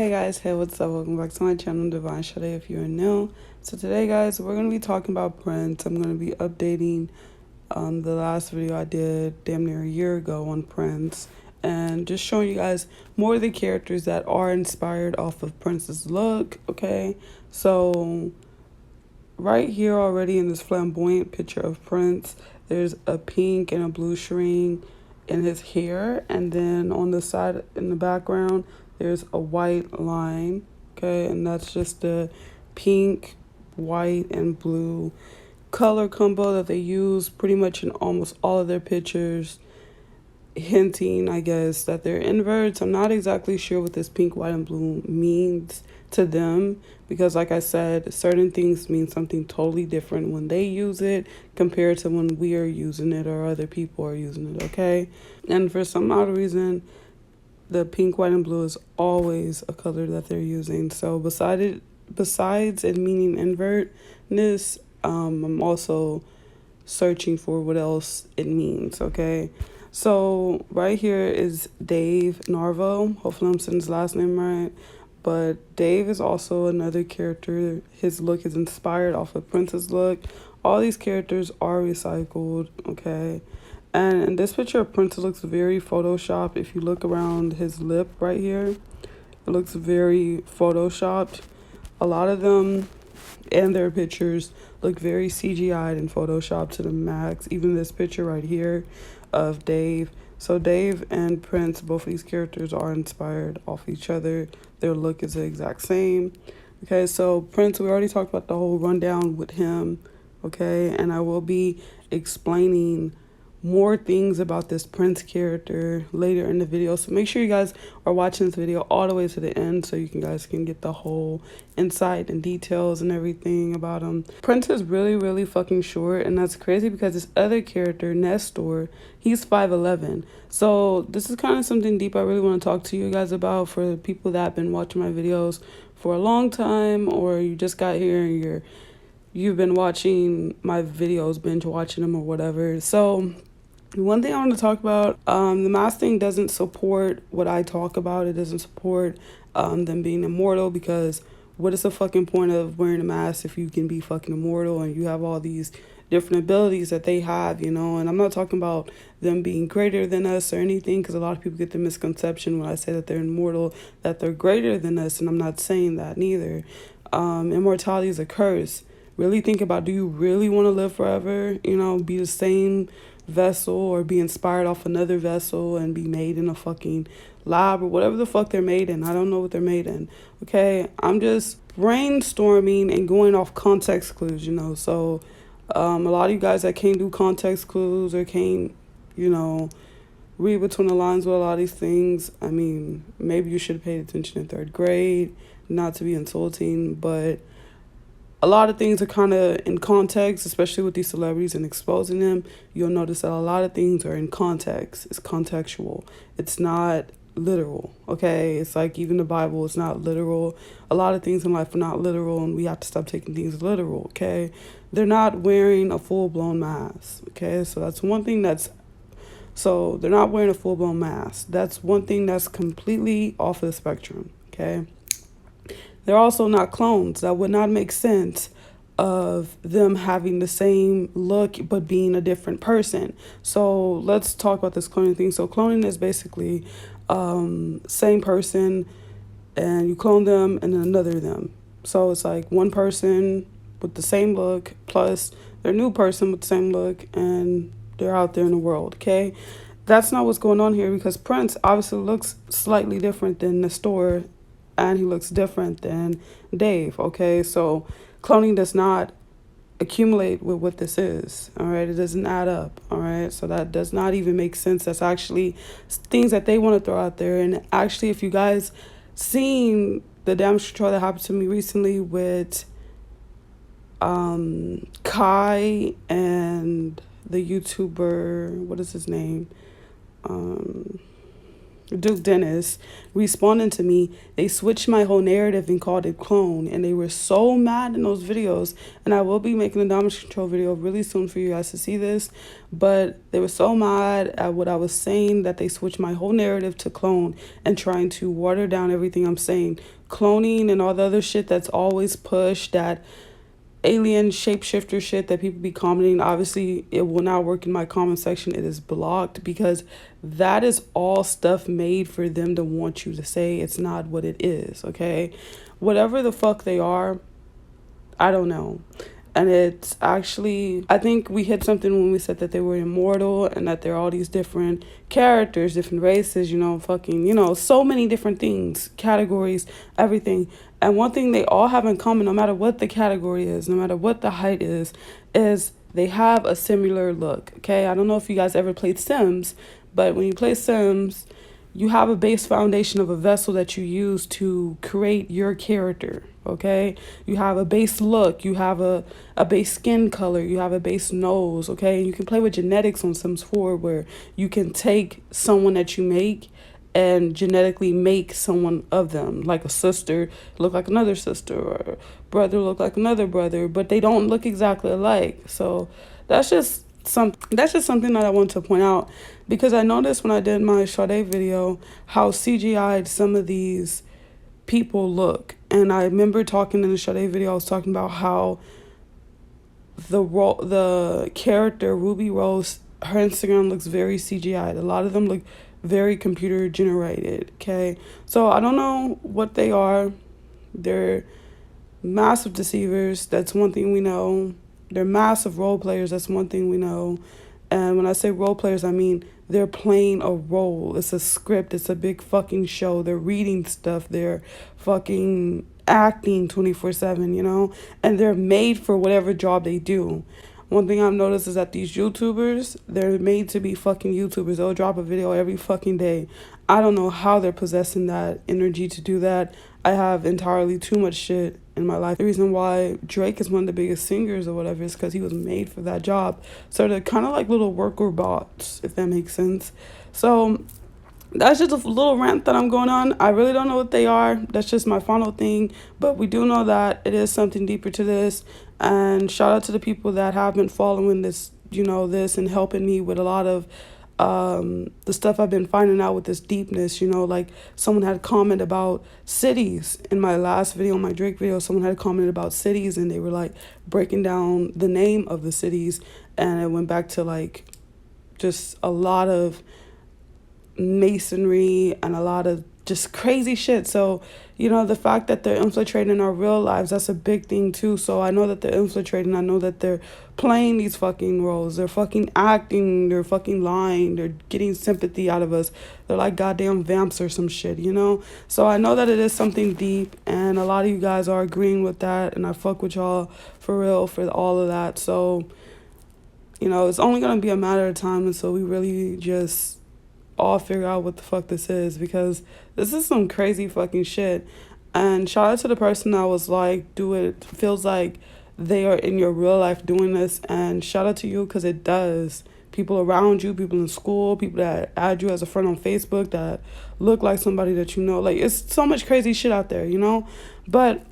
Hey guys, hey, what's up? Welcome back to my channel, Divine Shade, if you're new. So today, guys, we're going to be talking about Prince. I'm going to be updating the last video I did damn near a year ago on Prince, and just showing you guys more of the characters that are inspired off of Prince's look, okay? So right here already in this flamboyant picture of Prince, there's a pink and a blue string in his hair, and then on the side in the background there's a white line, okay, and that's just the pink, white, and blue color combo that they use pretty much in almost all of their pictures, hinting, I guess, that they're inverts. I'm not exactly sure what this pink, white, and blue means to them because, like I said, certain things mean something totally different when they use it compared to when we are using it or other people are using it, okay? And for some odd reason, the pink, white, and blue is always a color that they're using. So besides it meaning invertness, I'm also searching for what else it means, okay? So right here is Dave Narvo. Hopefully I'm saying his last name right. But Dave is also another character. His look is inspired off of Prince's look. All these characters are recycled, okay? And in this picture of Prince, it looks very Photoshopped. If you look around his lip right here, it looks very Photoshopped. A lot of them and their pictures look very CGI'd and Photoshopped to the max. Even this picture right here of Dave. So Dave and Prince, both of these characters are inspired off each other. Their look is the exact same. Okay, so Prince, we already talked about the whole rundown with him. Okay, and I will be explaining more things about this Prince character later in the video, so make sure you guys are watching this video all the way to the end so you guys can get the whole insight and details and everything about him. Prince is really fucking short, and that's crazy because this other character, Nestor, he's 5'11". So this is kind of something deep I really want to talk to you guys about for people that have been watching my videos for a long time, or you just got here and you've been watching my videos, binge watching them or whatever. So one thing I want to talk about, the mask thing doesn't support what I talk about. It doesn't support them being immortal, because what is the fucking point of wearing a mask if you can be fucking immortal and you have all these different abilities that they have, you know? And I'm not talking about them being greater than us or anything, because a lot of people get the misconception when I say that they're immortal, that they're greater than us, and I'm not saying that neither. Immortality is a curse. Really think about, do you really want to live forever? You know, be the same vessel or be inspired off another vessel and be made in a fucking lab or whatever the fuck they're made in. I don't know what they're made in. Okay, I'm just brainstorming and going off context clues, you know. So a lot of you guys that can't do context clues or can't, you know, read between the lines with a lot of these things, I mean, maybe you should have paid attention in third grade, not to be insulting, but a lot of things are kind of in context, especially with these celebrities and exposing them. You'll notice that a lot of things are in context. It's contextual. It's not literal, okay? It's like even the Bible is not literal. A lot of things in life are not literal, and we have to stop taking things literal, okay? They're not wearing a full-blown mask, okay? So that's one thing so they're not wearing a full-blown mask. That's one thing that's completely off of the spectrum, okay? They're also not clones. That would not make sense of them having the same look but being a different person. So let's talk about this cloning thing. So cloning is basically same person, and you clone them and then another them. So it's like one person with the same look plus their new person with the same look, and they're out there in the world, okay? That's not what's going on here, because Prince obviously looks slightly different than Nestor, and he looks different than Dave, okay? So cloning does not accumulate with what this is, all right? It doesn't add up, all right? So that does not even make sense. That's actually things that they want to throw out there. And actually, if you guys seen the damage control that happened to me recently with Kai and the YouTuber, what is his name? Duke Dennis, responding to me, they switched my whole narrative and called it clone. And they were so mad in those videos. And I will be making a damage control video really soon for you guys to see this. But they were so mad at what I was saying that they switched my whole narrative to clone and trying to water down everything I'm saying. Cloning and all the other shit that's always pushed, that alien shapeshifter shit that people be commenting, obviously it will not work in my comment section. It is blocked because that is all stuff made for them to want you to say. It's not what it is, okay? Whatever the fuck they are, I don't know. And it's actually, I think we hit something when we said that they were immortal and that they're all these different characters, different races, fucking, so many different things, categories, everything. And one thing they all have in common, no matter what the category is, no matter what the height is they have a similar look, okay? I don't know if you guys ever played Sims, but when you play Sims, you have a base foundation of a vessel that you use to create your character, okay? You have a base look, you have a base skin color, you have a base nose, okay? You can play with genetics on Sims 4 where you can take someone that you make and genetically make someone of them, like a sister look like another sister or brother look like another brother, but they don't look exactly alike. So that's just something that I want to point out, because I noticed when I did my Sade video how CGI'd some of these people look. And I remember talking in the Sade video, I was talking about how the character Ruby Rose, her Instagram looks very CGI'd. A lot of them look very computer generated, okay? So I don't know what they are. They're massive deceivers. That's one thing we know. They're massive role players. That's one thing we know. And when I say role players, I mean they're playing a role. It's a script. It's a big fucking show. They're reading stuff. They're fucking acting 24/7, and they're made for whatever job they do. One thing I've noticed is that these YouTubers, they're made to be fucking YouTubers. They'll drop a video every fucking day. I don't know how they're possessing that energy to do that. I have entirely too much shit in my life. The reason why Drake is one of the biggest singers or whatever is because he was made for that job. So they're kind of like little worker bots, if that makes sense. So that's just a little rant that I'm going on. I really don't know what they are. That's just my final thing. But we do know that it is something deeper to this. And shout out to the people that have been following this, this and helping me with a lot of the stuff I've been finding out with this deepness. Like someone had commented about cities in my last video, my Drake video. Someone had commented about cities and they were like breaking down the name of the cities. And it went back to like just a lot of masonry and a lot of just crazy shit. So the fact that they're infiltrating our real lives, that's a big thing too. So I know that they're infiltrating. I know that they're playing these fucking roles. They're fucking acting. They're fucking lying. They're getting sympathy out of us. They're like goddamn vamps or some shit, So I know that it is something deep, and a lot of you guys are agreeing with that, and I fuck with y'all for real for all of that. So it's only gonna be a matter of time until we really just all figure out what the fuck this is, because this is some crazy fucking shit. And shout out to the person that was like, feels like they are in your real life doing this, and shout out to you, because it does. People around you, people in school, people that add you as a friend on Facebook that look like somebody that like, it's so much crazy shit out there, But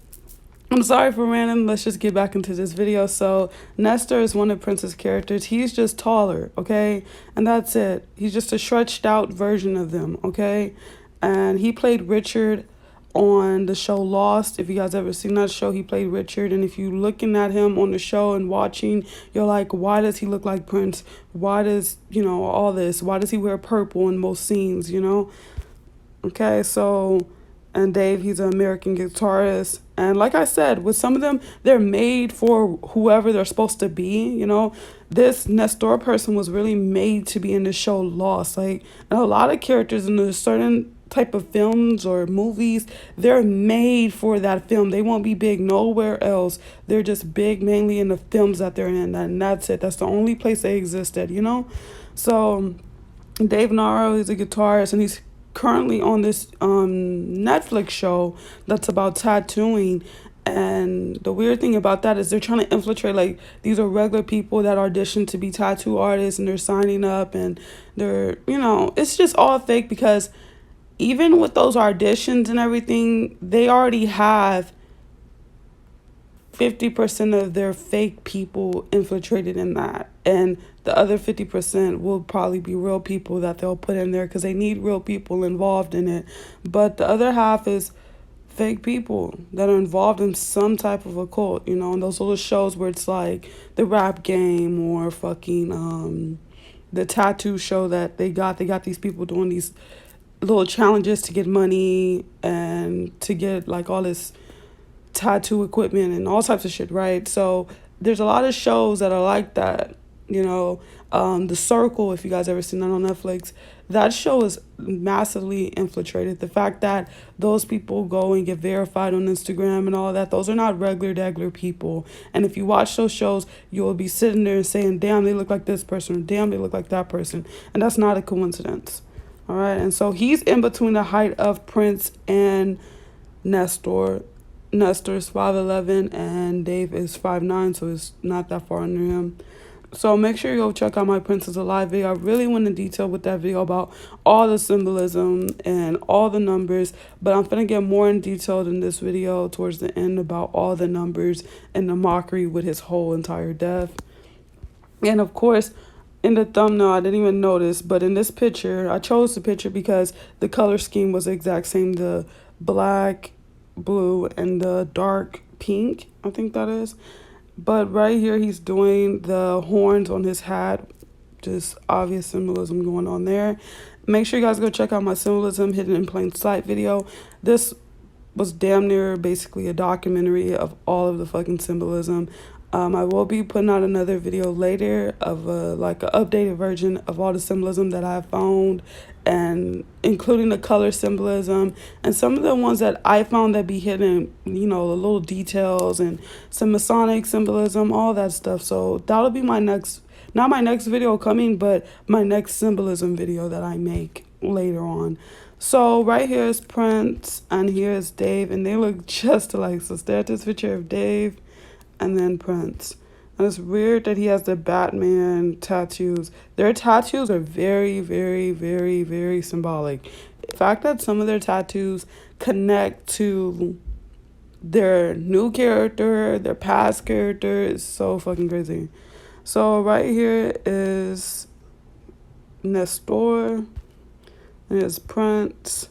I'm sorry for ranting. Let's just get back into this video. So Nestor is one of Prince's characters. He's just taller, okay? And that's it. He's just a stretched out version of them, okay? And he played Richard on the show Lost. If you guys ever seen that show, he played Richard. And if you looking at him on the show and watching, you're like, why does he look like Prince? Why does, all this? Why does he wear purple in most scenes, Okay, so... And Dave, he's an American guitarist. And like I said, with some of them, they're made for whoever they're supposed to be, This Nestor person was really made to be in the show Lost. Like, and a lot of characters in a certain type of films or movies, they're made for that film. They won't be big nowhere else. They're just big mainly in the films that they're in. And that's it. That's the only place they existed, So Dave Naro is a guitarist, and he's currently on this Netflix show that's about tattooing. And the weird thing about that is they're trying to infiltrate, like, these are regular people that audition to be tattoo artists, and they're signing up, and they're, it's just all fake, because even with those auditions and everything, they already have 50% of their fake people infiltrated in that. And the other 50% will probably be real people that they'll put in there because they need real people involved in it. But the other half is fake people that are involved in some type of a cult, you know, and those little shows where it's like the rap game or fucking the tattoo show that they got these people doing these little challenges to get money and to get like all this tattoo equipment and all types of shit, right? So there's a lot of shows that are like that, you know. The Circle, if you guys ever seen that on Netflix, that show is massively infiltrated. The fact that those people go and get verified on Instagram and all that, those are not regular people. And if you watch those shows, you'll be sitting there and saying, damn, they look like this person, or damn, they look like that person. And that's not a coincidence. All right. And so he's in between the height of Prince and Nestor. Nestor is 5'11" and Dave is 5'9", so it's not that far under him. So make sure you go check out my Prince is Alive video. I really went in detail with that video about all the symbolism and all the numbers, but I'm gonna get more in detail in this video towards the end about all the numbers and the mockery with his whole entire death. And of course, in the thumbnail, I didn't even notice, but in this picture, I chose the picture because the color scheme was the exact same. The black, blue, and the dark pink, I think that is. But right here, he's doing the horns on his hat. Just obvious symbolism going on there. Make sure you guys go check out my Symbolism Hidden in Plain Sight video. This was damn near basically a documentary of all of the fucking symbolism. I will be putting out another video later of like an updated version of all the symbolism that I found, and including the color symbolism and some of the ones that I found that be hidden, you know, the little details and some Masonic symbolism, all that stuff. So that'll be my next, not my next video coming, but my next symbolism video that I make later on. So right here is Prince and here is Dave, and they look just alike. So stare at this picture of Dave and then Prince. And it's weird that he has the Batman tattoos. Their tattoos are very, very, very, very symbolic. The fact that some of their tattoos connect to their new character, their past character, is so fucking crazy. So right here is Nestor. There's Prince.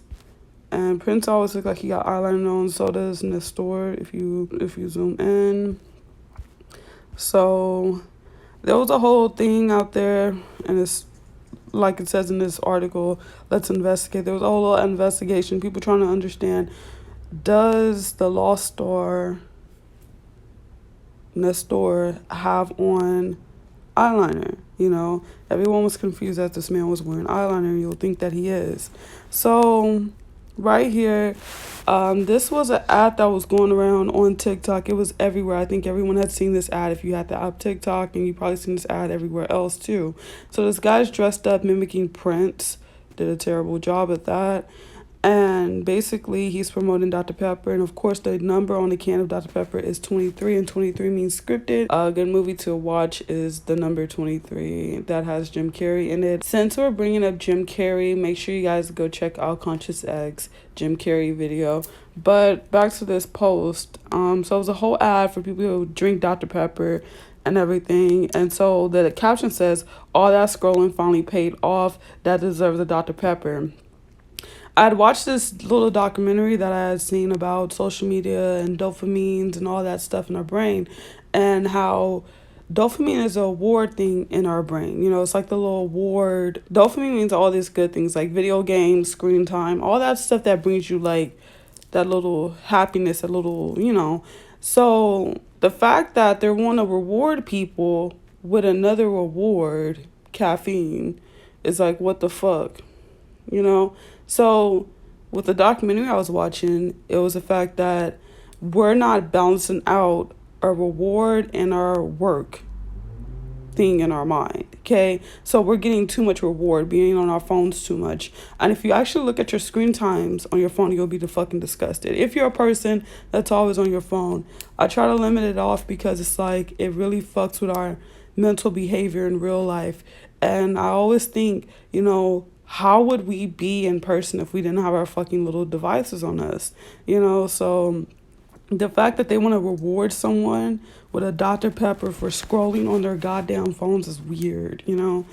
And Prince always looks like he got eyeliner on, so does Nestor if you zoom in. So there was a whole thing out there, and it's like it says in this article, let's investigate. There was a whole investigation, people trying to understand, does the Lost Star Nestor have on eyeliner? You know, everyone was confused that this man was wearing eyeliner. You'll think that he is. So right here, this was an ad that was going around on TikTok. It was everywhere. I think everyone had seen this ad if you had the app TikTok, and you probably seen this ad everywhere else too. So this guy's dressed up mimicking Prince, did a terrible job at that. And basically, he's promoting Dr. Pepper. And of course, the number on the can of Dr. Pepper is 23. And 23 means scripted. A good movie to watch is the number 23. That has Jim Carrey in it. Since we're bringing up Jim Carrey, make sure you guys go check out Conscious X Jim Carrey video. But back to this post. So it was a whole ad for people who drink Dr. Pepper and everything. And so the caption says, all that scrolling finally paid off. That deserves a Dr. Pepper. I'd watched this little documentary that I had seen about social media and dopamines and all that stuff in our brain, and how dopamine is a reward thing in our brain. You know, it's like the little reward. Dopamine means all these good things like video games, screen time, all that stuff that brings you like that little happiness, a little, you know. So the fact that they want to reward people with another reward, caffeine, is like, what the fuck, you know? So with the documentary I was watching, it was the fact that we're not balancing out our reward and our work thing in our mind, okay? So we're getting too much reward, being on our phones too much. And if you actually look at your screen times on your phone, you'll be fucking disgusted. If you're a person that's always on your phone, I try to limit it off because it's like it really fucks with our mental behavior in real life. And I always think, you know, how would we be in person if we didn't have our fucking little devices on us? You know, so the fact that they want to reward someone with a Dr. Pepper for scrolling on their goddamn phones is weird, you know?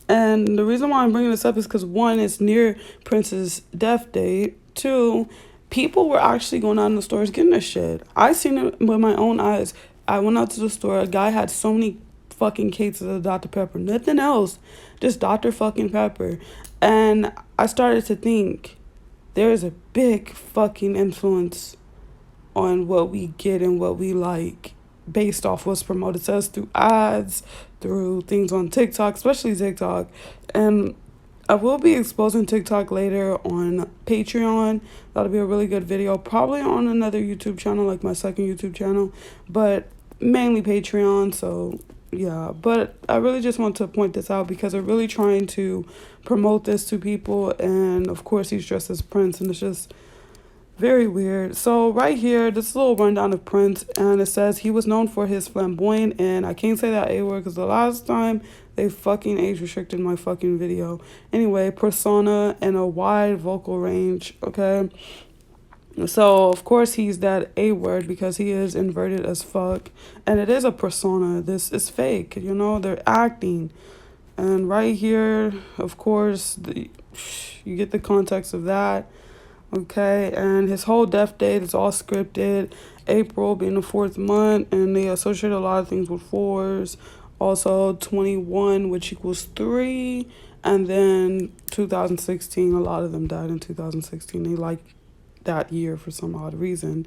And the reason why I'm bringing this up is because one, it's near Prince's death date. Two, people were actually going out in the stores getting this shit. I seen it with my own eyes. I went out to the store. A guy had so many fucking cases of Dr. Pepper. Nothing else. Just Dr. fucking Pepper. And I started to think there is a big fucking influence on what we get and what we like based off what's promoted to us through ads, through things on TikTok, especially TikTok. And I will be exposing TikTok later on Patreon. That'll be a really good video, probably on another YouTube channel, like my second YouTube channel, but mainly Patreon. So yeah, but I really just want to point this out because they're really trying to promote this to people. And of course he's dressed as Prince, and it's just very weird. So right here, this is a little rundown of Prince, and it says he was known for his flamboyant, and I can't say that A word because the last time they fucking age restricted my fucking video. Anyway, persona and a wide vocal range, okay? So of course he's that A word because he is inverted as fuck, and it is a persona. This is fake, you know, they're acting. And right here, of course, you get the context of that. Okay, and his whole death date is all scripted. April being the fourth month, and they associate a lot of things with fours. Also, 21, which equals 3, and then 2016. A lot of them died in 2016. They like that year for some odd reason.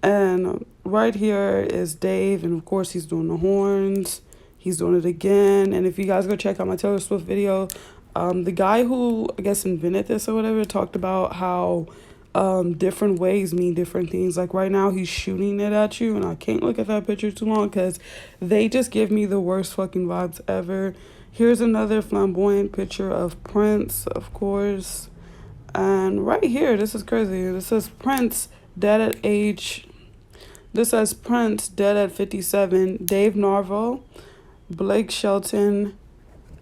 And right here is Dave, and of course he's doing the horns. He's doing it again. And if you guys go check out my Taylor Swift video, the guy who, I guess, invented this or whatever talked about how different ways mean different things. Like right now he's shooting it at you, and I can't look at that picture too long because they just give me the worst fucking vibes ever. Here's another flamboyant picture of Prince, of course. And right here, this is crazy. This says Prince dead at age... This says Prince dead at 57. Dave Narvo, Blake Shelton,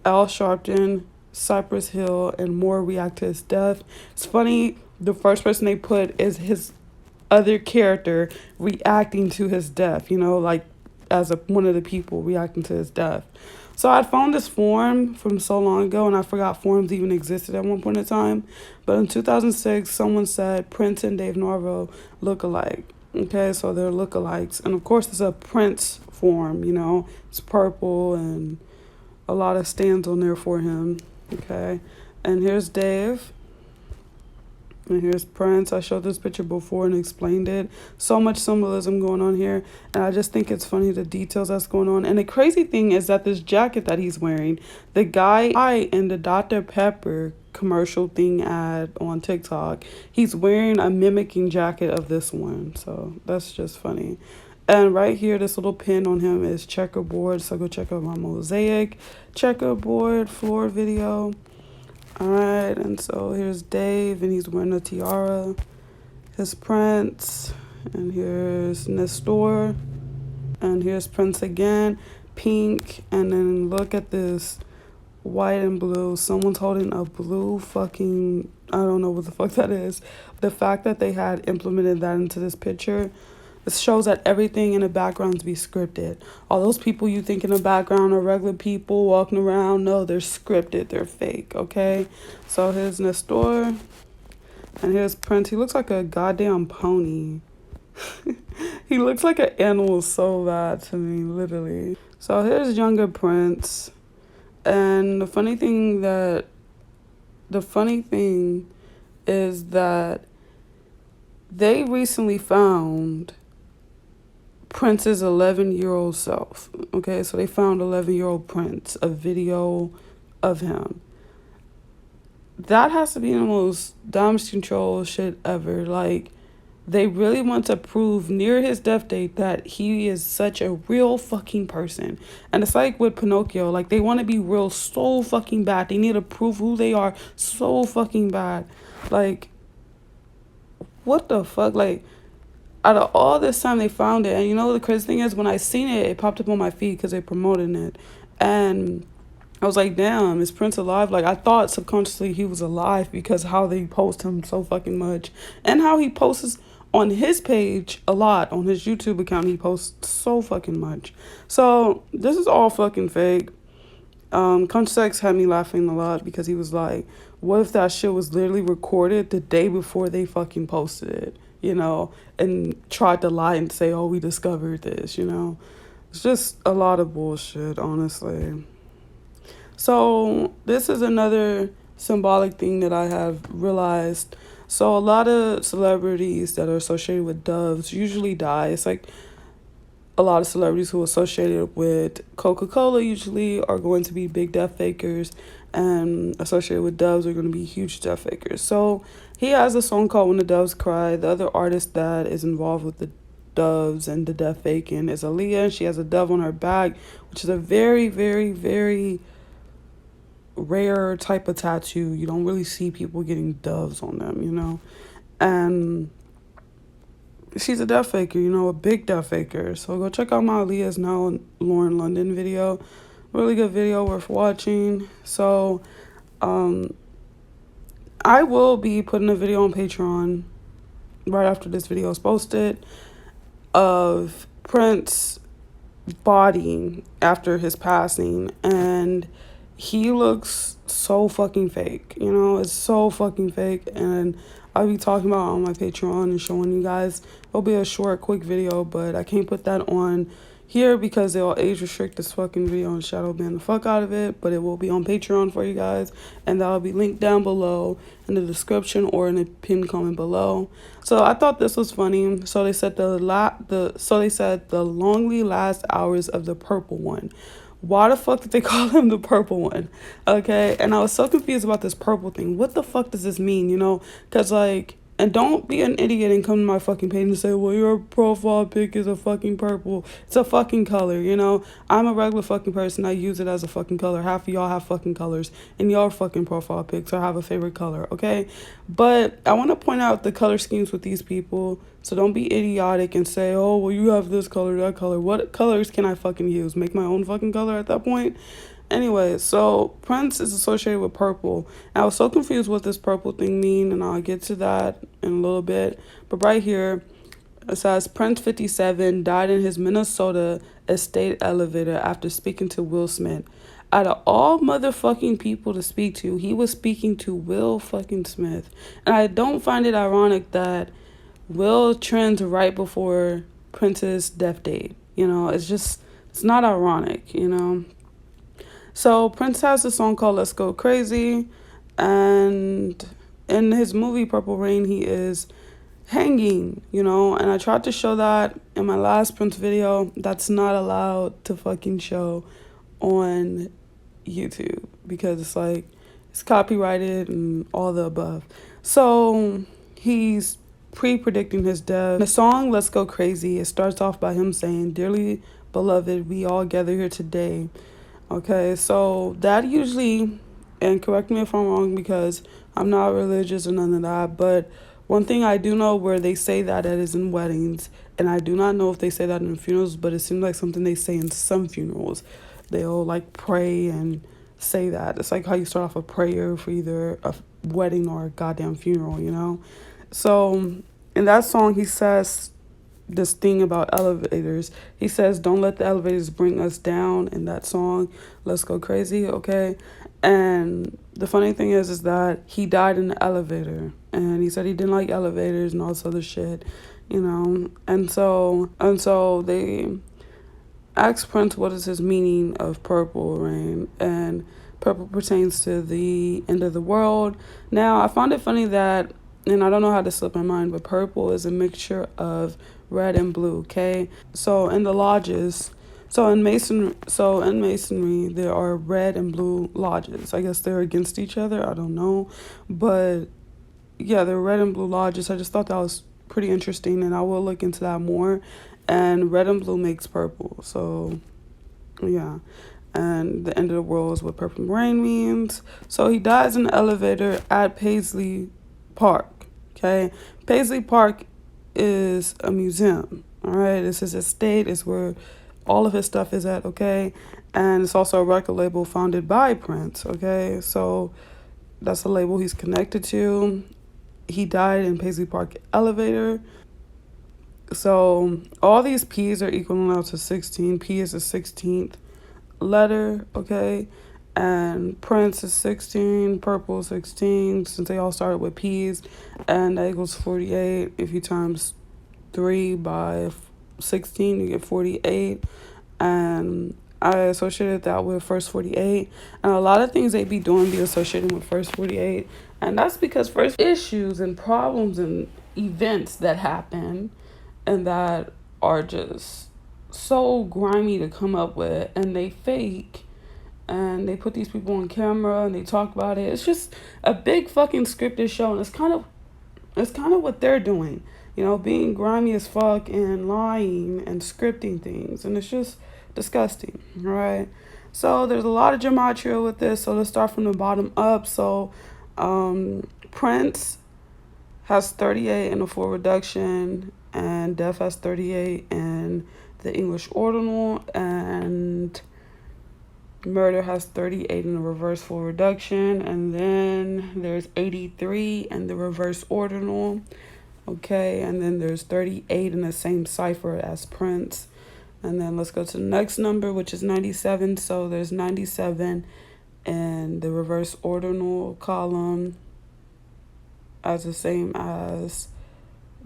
Al Sharpton, Cypress Hill, and more react to his death. It's funny, the first person they put is his other character reacting to his death, you know, like as one of the people reacting to his death. So I'd found this forum from so long ago, and I forgot forums even existed at one point in time. But in 2006, someone said Prince and Dave Narvo look alike. Okay, so they're lookalikes. And of course, it's a Prince forum, you know, it's purple and a lot of stands on there for him. Okay, and here's Dave, and here's Prince. I showed this picture before and explained it. So much symbolism going on here, and I just think it's funny the details that's going on. And the crazy thing is that this jacket that he's wearing, the guy in the Dr. Pepper commercial thing ad on TikTok, he's wearing a mimicking jacket of this one. So that's just funny. And right here, this little pin on him is checkerboard. So go check out my mosaic checkerboard floor video. All right, and so here's Dave, and he's wearing a tiara. Here's Prince, and here's Nestor, and here's Prince again, pink. And then look at this, white and blue. Someone's holding a blue fucking, I don't know what the fuck that is. The fact that they had implemented that into this picture, it shows that everything in the background to be scripted. All those people you think in the background are regular people walking around, no, they're scripted, they're fake, okay? So here's Nestor, and here's Prince. He looks like a goddamn pony. He looks like an animal so bad to me, literally. So here's younger Prince, and the funny thing is that they recently found Prince's 11-year-old self. Okay, so they found 11-year-old Prince, a video of him. That has to be the most damage control shit ever. Like, they really want to prove near his death date that he is such a real fucking person. And it's like with Pinocchio, like they want to be real so fucking bad. They need to prove who they are so fucking bad. Like, what the fuck? Like, out of all this time they found it, and you know the crazy thing is, when I seen it, it popped up on my feed because they promoted it, and I was like, damn, is Prince alive? Like, I thought subconsciously he was alive because how they post him so fucking much. And how he posts on his page a lot. On his YouTube account, he posts so fucking much. So, this is all fucking fake. Country Sex had me laughing a lot because he was like, what if that shit was literally recorded the day before they fucking posted it, you know, and tried to lie and say, oh, we discovered this, you know. It's just a lot of bullshit, honestly. So this is another symbolic thing that I have realized. So a lot of celebrities that are associated with doves usually die. It's like a lot of celebrities who are associated with Coca-Cola usually are going to be big death fakers, and associated with doves are going to be huge death fakers. So he has a song called When the Doves Cry. The other artist that is involved with the doves and the death faking is Aaliyah. She has a dove on her back, which is a very, very, very rare type of tattoo. You don't really see people getting doves on them, you know. And she's a death faker, you know, a big death faker. So go check out my Aaliyah's Now Lauren London video. Really good video, worth watching. So I will be putting a video on Patreon right after this video is posted of Prince bodying after his passing, and he looks so fucking fake, you know. It's so fucking fake, and I'll be talking about it on my Patreon and showing you guys. It'll be a short quick video, but I can't put that on here because they'll age restrict this fucking video and shadow ban the fuck out of it. But it will be on Patreon for you guys, and that'll be linked down below in the description or in the pinned comment below. So I thought this was funny. So they said the longly last hours of the purple one. Why the fuck did they call him the purple one? Okay, and I was so confused about this purple thing. What the fuck does this mean, you know? Because, like, and don't be an idiot and come to my fucking page and say, well, your profile pic is a fucking purple. It's a fucking color, you know? I'm a regular fucking person. I use it as a fucking color. Half of y'all have fucking colors. And y'all fucking profile pics or have a favorite color, okay? But I want to point out the color schemes with these people. So don't be idiotic and say, oh, well, you have this color, that color. What colors can I fucking use? Make my own fucking color at that point? Anyway, so Prince is associated with purple. And I was so confused what this purple thing mean, and I'll get to that in a little bit. But right here, it says Prince 57 died in his Minnesota estate elevator after speaking to Will Smith. Out of all motherfucking people to speak to, he was speaking to Will fucking Smith. And I don't find it ironic that Will trends right before Prince's death date. You know, it's not ironic, you know. So Prince has a song called Let's Go Crazy, and in his movie Purple Rain, he is hanging, you know, and I tried to show that in my last Prince video. That's not allowed to fucking show on YouTube because it's like, it's copyrighted and all the above. So he's pre-predicting his death. The song Let's Go Crazy, it starts off by him saying, dearly beloved, we all gather here today. Okay, so that usually, and correct me if I'm wrong because I'm not religious or none of that, but one thing I do know where they say that it is in weddings, and I do not know if they say that in funerals, but it seems like something they say in some funerals. They'll like pray and say that. It's like how you start off a prayer for either a wedding or a goddamn funeral, you know? So in that song, he says this thing about elevators. He says, don't let the elevators bring us down in that song, Let's Go Crazy, okay? And the funny thing is that he died in the elevator, and he said he didn't like elevators and all this other shit, you know? And so they asked Prince what is his meaning of Purple Rain, and purple pertains to the end of the world. Now, I found it funny that, and I don't know how to slip my mind, but purple is a mixture of red and blue, okay? So in the lodges, in masonry, there are red and blue lodges. I guess they're against each other. I don't know, but yeah, they're red and blue lodges. I just thought that was pretty interesting, and I will look into that more. And red and blue makes purple, so yeah. And the end of the world is what Purple Rain means. So he dies in the elevator at Paisley Park. Okay, Paisley Park is a museum. All right, this is his estate. It's where all of his stuff is at, okay? And it's also a record label founded by Prince, okay? So that's a label he's connected to. He died in Paisley Park elevator. So all these P's are equaling out to 16. P is the 16th letter, okay? And Prince is 16, Purple 16, since they all started with P's. And that equals 48. If you times 3 by 16, you get 48. And I associated that with first 48. And a lot of things they be doing be associated with first 48. And that's because first issues and problems and events that happen and that are just so grimy to come up with, and they fake, and they put these people on camera and they talk about it. It's just a big fucking scripted show, and it's kind of what they're doing, you know, being grimy as fuck and lying and scripting things, and it's just disgusting, right? So there's a lot of gematria with this, so let's start from the bottom up. So Prince has 38 in the full reduction, and Def has 38 in the English ordinal, and Murder has 38 in the reverse full reduction, and then there's 83 in the reverse ordinal, okay, and then there's 38 in the same cipher as Prince. And then let's go to the next number, which is 97. So there's 97 in the reverse ordinal column as the same as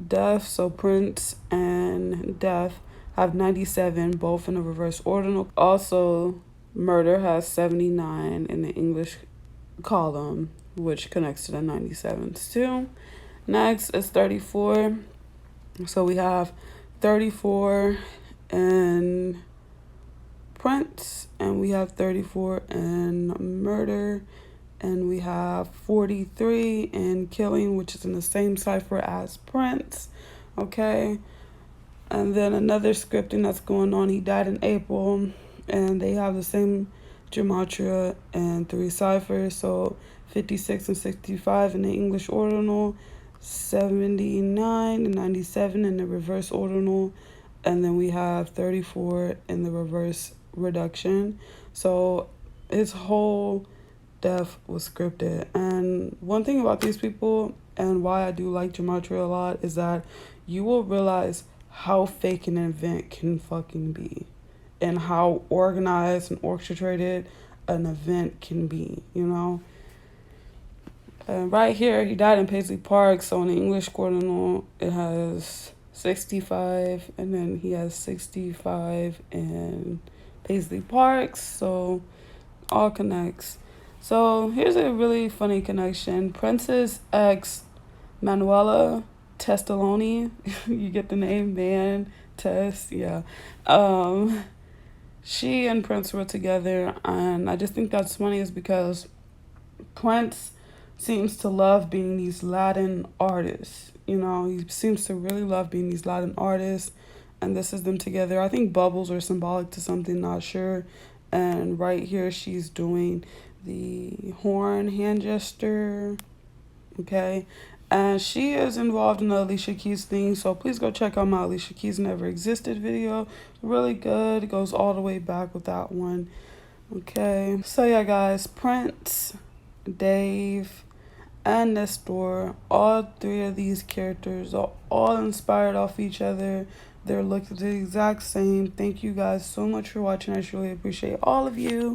Def. So Prince and Def have 97, both in the reverse ordinal. Also, Murder has 79 in the English column, which connects to the 97s too. Next is 34. So we have 34 in Prince, and we have 34 in Murder, and we have 43 in Killing, which is in the same cipher as Prince, okay? And then another scripting that's going on, he died in April, and they have the same gematria and 3 ciphers, so 56 and 65 in the English ordinal, 79 and 97 in the reverse ordinal, and then we have 34 in the reverse reduction. So his whole death was scripted. And one thing about these people, and why I do like gematria a lot, is that you will realize how fake an event can fucking be, and how organized and orchestrated an event can be, you know? And right here, he died in Paisley Park, so in the English ordinal, it has 65, and then he has 65 in Paisley Park, so all connects. So here's a really funny connection. Prince's ex, Manuela Testaloni, you get the name, man, Tess, yeah. She and Prince were together, and I just think that's funny is because Prince seems to love being these Latin artists. You know, he seems to really love being these Latin artists, and this is them together. I think bubbles are symbolic to something, not sure. And right here, she's doing the horn hand gesture, okay? And she is involved in the Alicia Keys thing, so please go check out my Alicia Keys Never Existed video. Really good. It goes all the way back with that one, okay? So yeah, guys, Prince, Dave, and Nestor, all 3 of these characters are all inspired off each other. They're looked the exact same. Thank you guys so much for watching. I truly appreciate all of you.